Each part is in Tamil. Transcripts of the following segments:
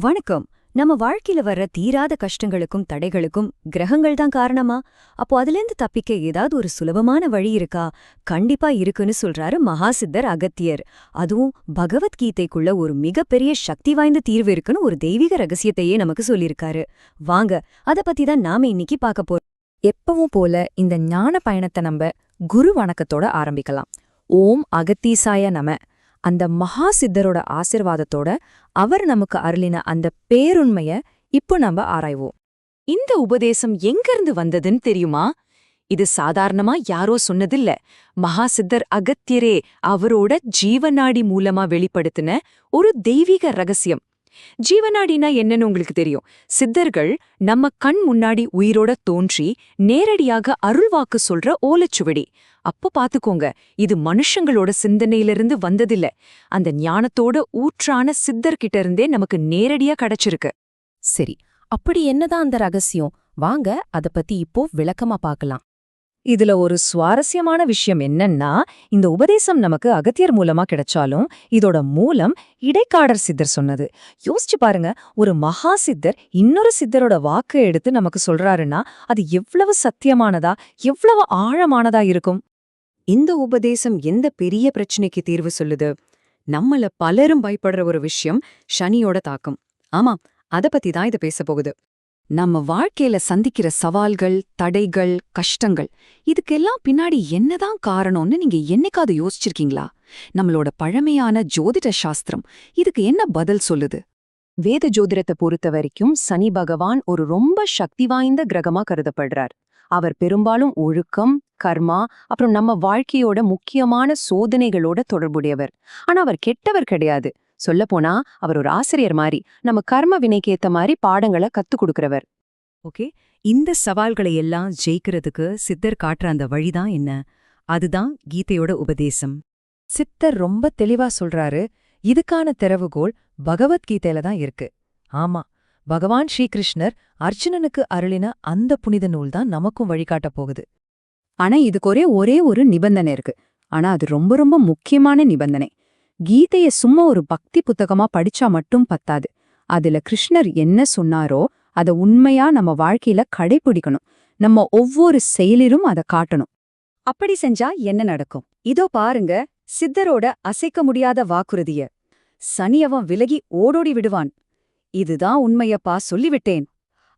வணக்கம். நம்ம வாழ்க்கையில வர்ற தீராத கஷ்டங்களுக்கும் தடைகளுக்கும் கிரகங்கள் தான் காரணமா? அப்போ அதிலேந்து தப்பிக்க ஏதாவது ஒரு சுலபமான வழி இருக்கா? கண்டிப்பா இருக்குன்னு சொல்றாரு மகாசித்தர் அகத்தியர். அதுவும் பகவத்கீதைக்குள்ள ஒரு மிகப்பெரிய சக்தி வாய்ந்த தீர்வு இருக்குன்னு ஒரு தெய்வீக ரகசியத்தையே நமக்கு சொல்லியிருக்காரு. வாங்க, அத பத்தி தான் நாம இன்னைக்கு பார்க்க போறோம். எப்பவும் போல இந்த ஞான பயணத்தை நம்ம குரு வணக்கத்தோட ஆரம்பிக்கலாம். ஓம் அகத்தீசாய நம. அந்த மகா சித்தரோட ஆசிர்வாதத்தோட அவர் நமக்கு அருளின அந்த பேருண்மைய இப்போ நம்ம ஆராய்வோம். இந்த உபதேசம் எங்கிருந்து வந்ததுன்னு தெரியுமா? இது சாதாரணமா யாரோ சொன்னதில்ல. மகா சித்தர் அகத்தியரே அவரோட ஜீவநாடி மூலமா வெளிப்படுத்தின ஒரு தெய்வீக ரகசியம். ஜீவநாடினா என்னன்னு உங்களுக்கு தெரியும். சித்தர்கள் நம்ம கண் முன்னாடி உயிரோட தோன்றி நேரடியாக அருள்வாக்கு சொல்ற ஓலைச்சுவடி. அப்ப பாத்துக்கோங்க, இது மனுஷங்களோட சிந்தனையிலிருந்து வந்ததில்ல. அந்த ஞானத்தோட ஊற்றான சித்தர்கிட்ட இருந்தே நமக்கு நேரடியா கிடைச்சிருக்கு. சரி, அப்படி என்னதான் அந்த ரகசியம்? வாங்க அத பத்தி இப்போ விளக்கமா பார்க்கலாம். இதுல ஒரு சுவாரஸ்யமான விஷயம் என்னன்னா, இந்த உபதேசம் நமக்கு அகத்தியர் மூலமா கிடைச்சாலும் இதோட மூலம் இடைக்காடர் சித்தர் சொன்னது. யோசிச்சு பாருங்க, ஒரு மகா சித்தர் இன்னொரு சித்தரோட வாக்கு எடுத்து நமக்கு சொல்றாருன்னா அது எவ்வளவு சத்தியமானதா, எவ்வளவு ஆழமானதா இருக்கும். இந்த உபதேசம் எந்த பெரிய பிரச்சனைக்கு தீர்வு சொல்லுது? நம்மள பலரும் பயப்படுற ஒரு விஷயம், சனியோட தாக்கம். ஆமா, அத பத்தி தான் இது பேச போகுது. நம்ம வாழ்க்கையில சந்திக்கிற சவால்கள், தடைகள், கஷ்டங்கள், இதுக்கெல்லாம் பின்னாடி என்னதான் காரணம்னு நீங்க என்னைக்காவது யோசிச்சிருக்கீங்களா? நம்மளோட பழமையான ஜோதிட சாஸ்திரம் இதுக்கு என்ன பதில் சொல்லுது? வேத ஜோதிடத்தை பொறுத்த வரைக்கும் சனி பகவான் ஒரு ரொம்ப சக்தி வாய்ந்த கிரகமா கருதப்படுறார். அவர் பெரும்பாலும் ஒழுக்கம், கர்மா, அப்புறம் நம்ம வாழ்க்கையோட முக்கியமான சோதனைகளோட தொடர்புடையவர். ஆனா அவர் கெட்டவர் கிடையாது. சொல்லப்போனா அவர் ஒரு ஆசிரியர் மாதிரி, நம்ம கர்ம வினைக்கு ஏத்த மாதிரி பாடங்களை கத்துக் கொடுக்கறவர். ஓகே, இந்த சவால்களை எல்லாம் ஜெயிக்கிறதுக்கு சித்தர் காட்டுற அந்த வழிதான் என்ன? அதுதான் கீதையோட உபதேசம். சித்தர் ரொம்ப தெளிவா சொல்றாரு, இதுக்கான திறவுகோல் பகவத்கீதையில தான் இருக்கு. ஆமா, பகவான் ஸ்ரீகிருஷ்ணர் அர்ஜுனனுக்கு அருளின அந்த புனித நூல் தான் நமக்கும் வழிகாட்ட போகுது. ஆனா இதுக்கு ஒரே ஒரு நிபந்தனை இருக்கு. ஆனா அது ரொம்ப ரொம்ப முக்கியமான நிபந்தனை. கீதைய சும்மா ஒரு பக்தி புத்தகமா படிச்சா மட்டும் பத்தாது. அதுல கிருஷ்ணர் என்ன சொன்னாரோ அத உண்மையா நம்ம வாழ்க்கையில கடைபிடிக்கணும். நம்ம ஒவ்வொரு செயலிலும் அத காட்டணும். அப்படி செஞ்சா என்ன நடக்கும்? இதோ பாருங்க, சித்தரோட அசைக்க முடியாத வாக்குறுதிய. சனியவன் விலகி ஓடோடி விடுவான். இதுதான் உண்மையப்பா சொல்லிவிட்டேன்.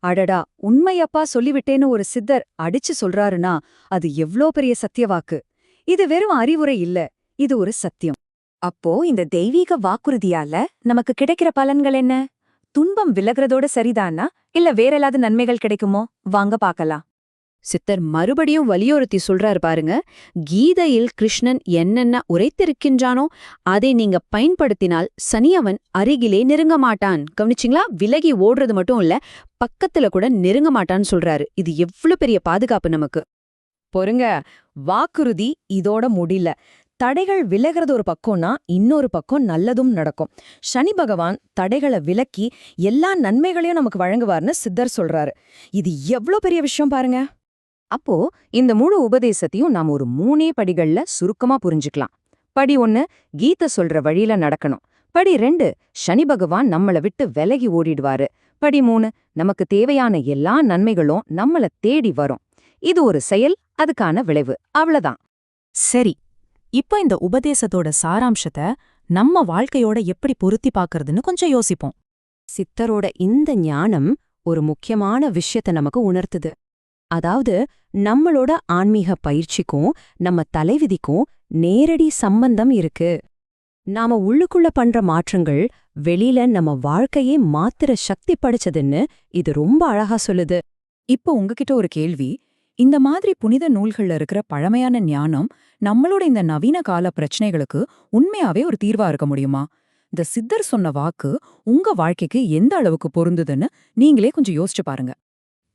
அடடா, உண்மையப்பா சொல்லிவிட்டேன்னு ஒரு சித்தர் அடிச்சு சொல்றாருன்னா அது எவ்ளோ பெரிய சத்தியவாக்கு. இது வெறும் அறிவுரை இல்ல, இது ஒரு சத்தியம். அப்போ இந்த தெய்வீக வாக்குறுதியால நமக்கு கிடைக்கிற பலன்கள் என்ன? துன்பம் விலகிறதோட சரிதானா, இல்ல வேற ஏதாவது நன்மைகள் கிடைக்குமோ? வாங்க பார்க்கலாம். சித்தர் மறுபடியும் வலியுறுத்தி சொல்றாரு பாருங்க, கீதையில் கிருஷ்ணன் என்னென்ன உரைத்திருக்கின்றானோ அதை நீங்க பயன்படுத்தினால் சனியவன் அருகிலே நெருங்க மாட்டான். கவனிச்சிங்களா? விலகி ஓடுறது மட்டும் இல்ல, பக்கத்துல கூட நெருங்க மாட்டான்னு சொல்றாரு. இது எவ்வளவு பெரிய பாதுகாப்பு நமக்கு. பொறுங்க, வாக்குறுதி இதோட முடியல. தடைகள் விலகிறது ஒரு பக்கம்னா இன்னொரு பக்கம் நல்லதும் நடக்கும். சனி பகவான் தடைகளை விலக்கி எல்லா நன்மைகளையும் நமக்கு வழங்குவார்னு சித்தர் சொல்றாரு. இது எவ்வளோ பெரிய விஷயம் பாருங்க. அப்போ இந்த முழு உபதேசத்தையும் நாம் ஒரு 3 படிகள்ல சுருக்கமா புரிஞ்சுக்கலாம். படி 1, கீதை சொல்ற வழியில நடக்கணும். படி 2, சனி பகவான் நம்மள விட்டு விலகி ஓடிடுவாரு. படி 3, நமக்கு தேவையான எல்லா நன்மைகளும் நம்மள தேடி வரும். இது ஒரு செயல், அதுக்கான விளைவு. அவ்வளவுதான். சரி, இப்ப இந்த உபதேசத்தோட சாராம்சத்தை நம்ம வாழ்க்கையோட எப்படி பொருத்தி பார்க்கறதுன்னு கொஞ்சம் யோசிப்போம். சித்தரோட இந்த ஞானம் ஒரு முக்கியமான விஷயத்தை நமக்கு உணர்த்துது. அதாவது நம்மளோட ஆன்மீக பயிற்சிக்கும் நம்ம தலைவிதிக்கும் நேரடி சம்பந்தம் இருக்கு. நாம உள்ளுக்குள்ள பண்ற மாற்றங்கள் வெளியில நம்ம வாழ்க்கையே மாத்திர சக்தி படைச்சதுன்னு இது ரொம்ப அழகா சொல்லுது. இப்போ உங்ககிட்ட ஒரு கேள்வி. இந்த மாதிரி புனித நூல்கள்ல இருக்கிற பழமையான ஞானம் நம்மளோட இந்த நவீன கால பிரச்சனைகளுக்கு உண்மையாவே ஒரு தீர்வா இருக்க முடியுமா? இந்த சித்தர் சொன்ன வாக்கு உங்க வாழ்க்கைக்கு எந்த அளவுக்கு பொருந்துதுன்னு நீங்களே கொஞ்சம் யோசிச்சு பாருங்க.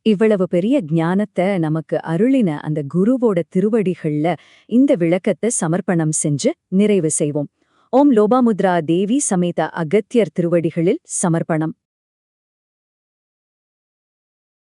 இவ்வளவு பெரிய ஞானத்தை நமக்கு அருளின அந்த குருவோட திருவடிகள்ல இந்த விளக்கத்தை சமர்ப்பணம் செஞ்சு நிறைவு செய்வோம். ஓம் லோபாமுத்ரா தேவி சமேத அகத்தியர் திருவடிகளில் சமர்ப்பணம்.